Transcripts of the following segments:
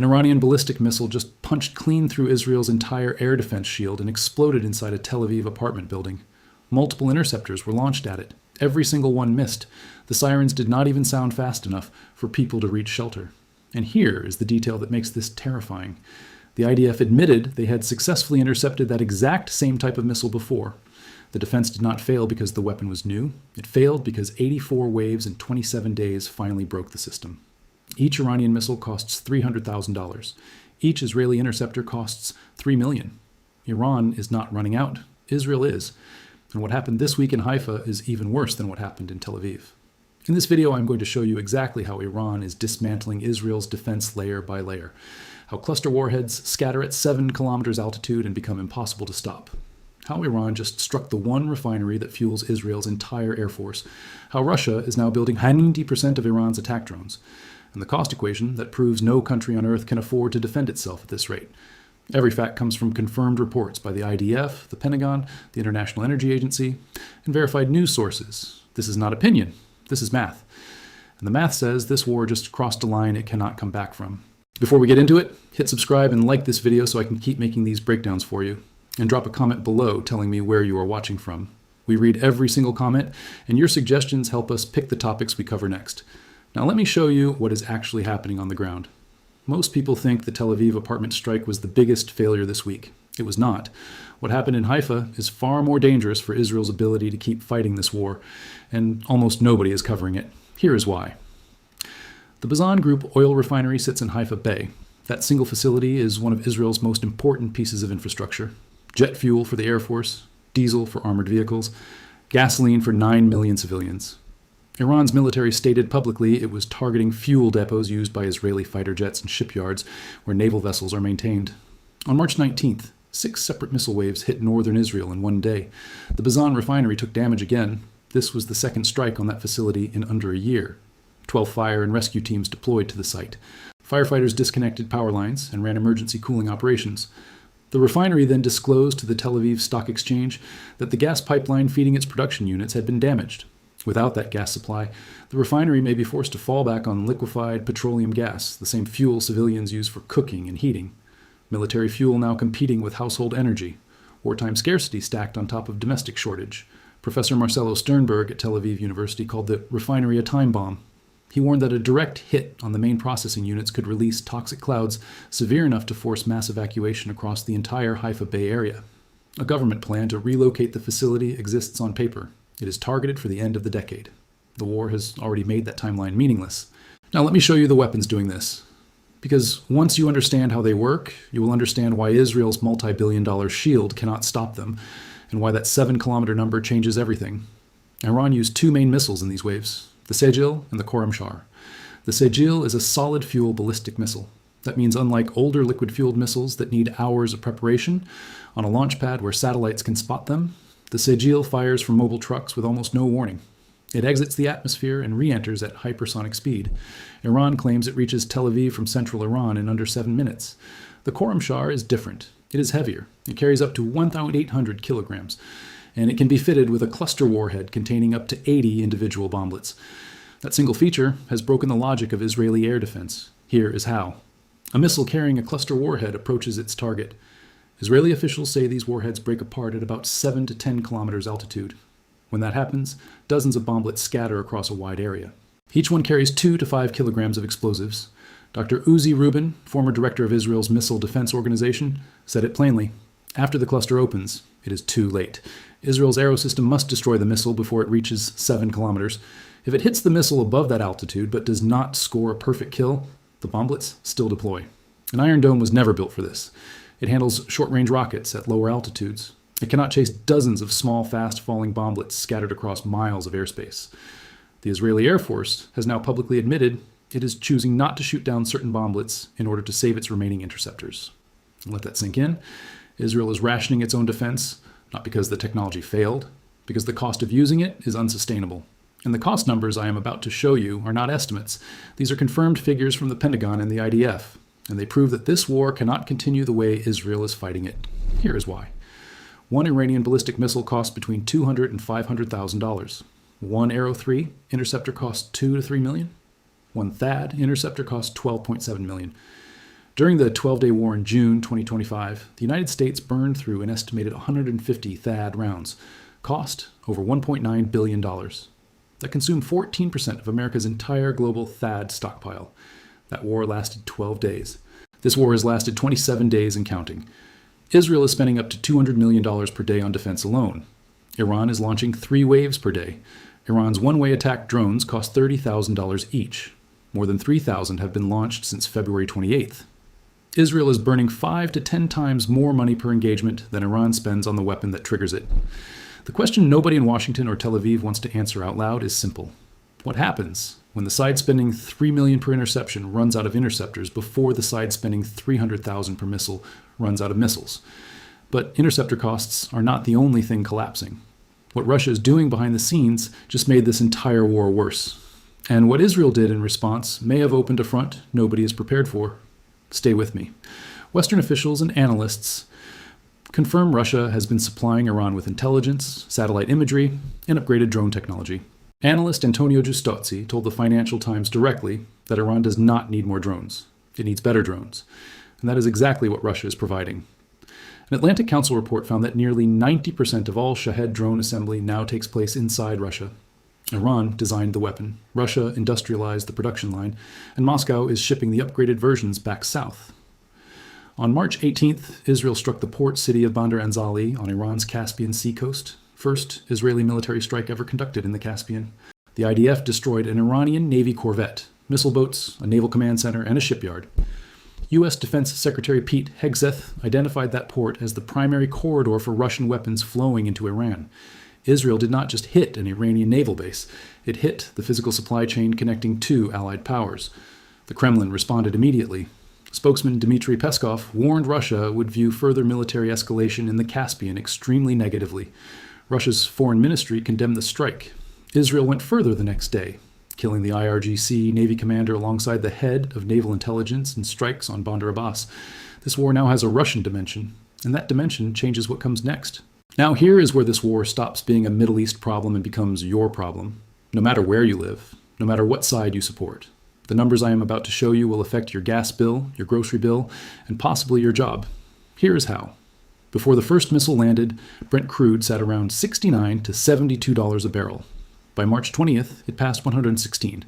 An Iranian ballistic missile just punched clean through Israel's entire air defense shield and exploded inside a Tel Aviv apartment building. Multiple interceptors were launched at it. Every single one missed. The sirens did not even sound fast enough for people to reach shelter. And here is the detail that makes this terrifying. The IDF admitted they had successfully intercepted that exact same type of missile before. The defense did not fail because the weapon was new. It failed because 84 waves in 27 days finally broke the system. Each Iranian missile costs $300,000. Each Israeli interceptor costs $3 million. Iran is not running out. Israel is. And what happened this week in Haifa is even worse than what happened in Tel Aviv. In this video, I'm going to show you exactly how Iran is dismantling Israel's defense layer by layer. How cluster warheads scatter at 7 kilometers altitude and become impossible to stop. How Iran just struck the one refinery that fuels Israel's entire air force. How Russia is now building 90% of Iran's attack drones. And the cost equation that proves no country on earth can afford to defend itself at this rate. Every fact comes from confirmed reports by the IDF, the Pentagon, the International Energy Agency, and verified news sources. This is not opinion. This is math. And the math says this war just crossed a line it cannot come back from. Before we get into it, hit subscribe and like this video so I can keep making these breakdowns for you. And drop a comment below telling me where you are watching from. We read every single comment, and your suggestions help us pick the topics we cover next. Now let me show you what is actually happening on the ground. Most people think the Tel Aviv apartment strike was the biggest failure this week. It was not. What happened in Haifa is far more dangerous for Israel's ability to keep fighting this war, and almost nobody is covering it. Here is why. The Bazan Group oil refinery sits in Haifa Bay. That single facility is one of Israel's most important pieces of infrastructure. Jet fuel for the Air Force, diesel for armored vehicles, gasoline for 9 million civilians. Iran's military stated publicly it was targeting fuel depots used by Israeli fighter jets and shipyards where naval vessels are maintained. On March 19th, 6 separate missile waves hit northern Israel in one day. The Bazan refinery took damage again. This was the second strike on that facility in under a year. 12 fire and rescue teams deployed to the site. Firefighters disconnected power lines and ran emergency cooling operations. The refinery then disclosed to the Tel Aviv Stock Exchange that the gas pipeline feeding its production units had been damaged. Without that gas supply, the refinery may be forced to fall back on liquefied petroleum gas, the same fuel civilians use for cooking and heating. Military fuel now competing with household energy. Wartime scarcity stacked on top of domestic shortage. Professor Marcelo Sternberg at Tel Aviv University called the refinery a time bomb. He warned that a direct hit on the main processing units could release toxic clouds severe enough to force mass evacuation across the entire Haifa Bay area. A government plan to relocate the facility exists on paper. It is targeted for the end of the decade. The war has already made that timeline meaningless. Now let me show you the weapons doing this. Because once you understand how they work, you will understand why Israel's multi-billion-dollar shield cannot stop them, and why that 7-kilometer number changes everything. Iran used 2 main missiles in these waves. The Sejil and the Khorramshahr. The Sejil is a solid-fuel ballistic missile. That means unlike older liquid-fueled missiles that need hours of preparation on a launch pad where satellites can spot them, the Sejil fires from mobile trucks with almost no warning. It exits the atmosphere and re-enters at hypersonic speed. Iran claims it reaches Tel Aviv from central Iran in under 7 minutes. The Khorramshahr is different. It is heavier. It carries up to 1,800 kilograms. And it can be fitted with a cluster warhead containing up to 80 individual bomblets. That single feature has broken the logic of Israeli air defense. Here is how. A missile carrying a cluster warhead approaches its target. Israeli officials say these warheads break apart at about 7 to 10 kilometers altitude. When that happens, dozens of bomblets scatter across a wide area. Each one carries 2 to 5 kilograms of explosives. Dr. Uzi Rubin, former director of Israel's Missile Defense Organization, said it plainly. After the cluster opens, it is too late. Israel's aerosystem must destroy the missile before it reaches 7 kilometers. If it hits the missile above that altitude but does not score a perfect kill, the bomblets still deploy. An Iron Dome was never built for this. It handles short-range rockets at lower altitudes. It cannot chase dozens of small, fast-falling bomblets scattered across miles of airspace. The Israeli Air Force has now publicly admitted it is choosing not to shoot down certain bomblets in order to save its remaining interceptors. Let that sink in. Israel is rationing its own defense, not because the technology failed, because the cost of using it is unsustainable. And the cost numbers I am about to show you are not estimates. These are confirmed figures from the Pentagon and the IDF, and they prove that this war cannot continue the way Israel is fighting it. Here is why. One Iranian ballistic missile costs between $200,000 and $500,000. One Arrow 3 interceptor costs $2 to $3 million. One THAAD interceptor costs $12.7 million. During the 12-day war in June 2025, the United States burned through an estimated 150 THAAD rounds, cost over $1.9 billion. That consumed 14% of America's entire global THAAD stockpile. That war lasted 12 days. This war has lasted 27 days and counting. Israel is spending up to $200 million per day on defense alone. Iran is launching 3 waves per day. Iran's one-way attack drones cost $30,000 each. More than 3,000 have been launched since February 28th. Israel is burning 5 to 10 times more money per engagement than Iran spends on the weapon that triggers it. The question nobody in Washington or Tel Aviv wants to answer out loud is simple. What happens when the side spending $3 million per interception runs out of interceptors before the side spending $300,000 per missile runs out of missiles? But interceptor costs are not the only thing collapsing. What Russia is doing behind the scenes just made this entire war worse. And what Israel did in response may have opened a front nobody is prepared for. Stay with me. Western officials and analysts confirm Russia has been supplying Iran with intelligence, satellite imagery, and upgraded drone technology. Analyst Antonio Giustozzi told the Financial Times directly that Iran does not need more drones. It needs better drones. And that is exactly what Russia is providing. An Atlantic Council report found that nearly 90% of all Shahed drone assembly now takes place inside Russia. Iran designed the weapon, Russia industrialized the production line, and Moscow is shipping the upgraded versions back south. On March 18th, Israel struck the port city of Bandar Anzali on Iran's Caspian Sea coast, first Israeli military strike ever conducted in the Caspian. The IDF destroyed an Iranian Navy corvette, missile boats, a naval command center, and a shipyard. U.S. Defense Secretary Pete Hegseth identified that port as the primary corridor for Russian weapons flowing into Iran. Israel did not just hit an Iranian naval base, it hit the physical supply chain connecting 2 allied powers. The Kremlin responded immediately. Spokesman Dmitry Peskov warned Russia would view further military escalation in the Caspian extremely negatively. Russia's foreign ministry condemned the strike. Israel went further the next day, killing the IRGC Navy commander alongside the head of naval intelligence in strikes on Bandar Abbas. This war now has a Russian dimension, and that dimension changes what comes next. Now here is where this war stops being a Middle East problem and becomes your problem, no matter where you live, no matter what side you support. The numbers I am about to show you will affect your gas bill, your grocery bill, and possibly your job. Here is how. Before the first missile landed, Brent crude sat around $69 to $72 a barrel. By March 20th, it passed 116.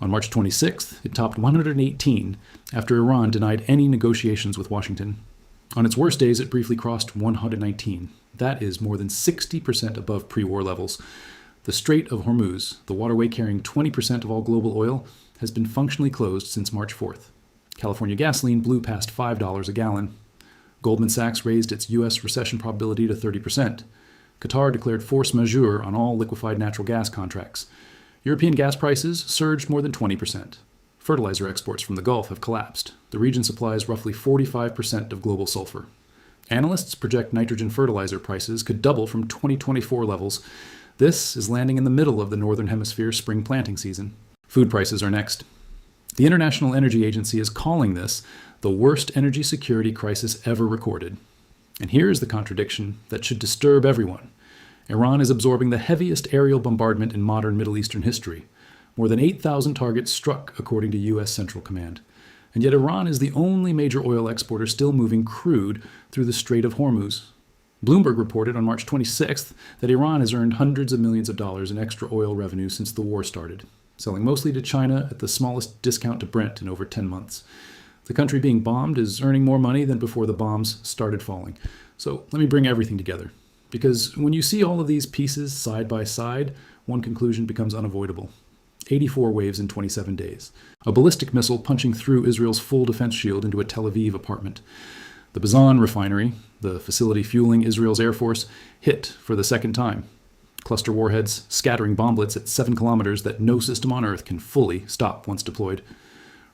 On March 26th, it topped 118 after Iran denied any negotiations with Washington. On its worst days, it briefly crossed 119. That is more than 60% above pre-war levels. The Strait of Hormuz, the waterway carrying 20% of all global oil, has been functionally closed since March 4th. California gasoline blew past $5 a gallon. Goldman Sachs raised its U.S. recession probability to 30%. Qatar declared force majeure on all liquefied natural gas contracts. European gas prices surged more than 20%. Fertilizer exports from the Gulf have collapsed. The region supplies roughly 45% of global sulfur. Analysts project nitrogen fertilizer prices could double from 2024 levels. This is landing in the middle of the Northern Hemisphere spring planting season. Food prices are next. The International Energy Agency is calling this the worst energy security crisis ever recorded. And here is the contradiction that should disturb everyone. Iran is absorbing the heaviest aerial bombardment in modern Middle Eastern history. More than 8,000 targets struck, according to U.S. Central Command. And yet Iran is the only major oil exporter still moving crude through the Strait of Hormuz. Bloomberg reported on March 26th that Iran has earned hundreds of millions of dollars in extra oil revenue since the war started, selling mostly to China at the smallest discount to Brent in over 10 months. The country being bombed is earning more money than before the bombs started falling. So let me bring everything together. Because when you see all of these pieces side by side, one conclusion becomes unavoidable. 84 waves in 27 days. A ballistic missile punching through Israel's full defense shield into a Tel Aviv apartment. The Bazan refinery, the facility fueling Israel's Air Force, hit for the second time. Cluster warheads scattering bomblets at 7 kilometers that no system on Earth can fully stop once deployed.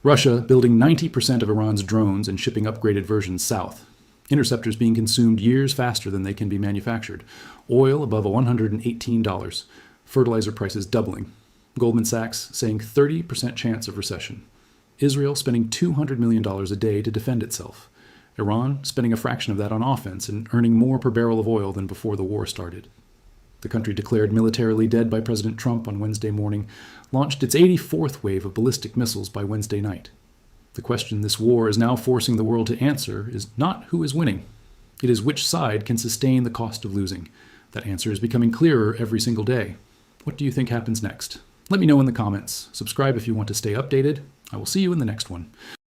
Russia building 90% of Iran's drones and shipping upgraded versions south. Interceptors being consumed years faster than they can be manufactured. Oil above $118. Fertilizer prices doubling. Goldman Sachs saying 30% chance of recession. Israel spending $200 million a day to defend itself. Iran spending a fraction of that on offense and earning more per barrel of oil than before the war started. The country declared militarily dead by President Trump on Wednesday morning, launched its 84th wave of ballistic missiles by Wednesday night. The question this war is now forcing the world to answer is not who is winning. It is which side can sustain the cost of losing. That answer is becoming clearer every single day. What do you think happens next? Let me know in the comments. Subscribe if you want to stay updated. I will see you in the next one.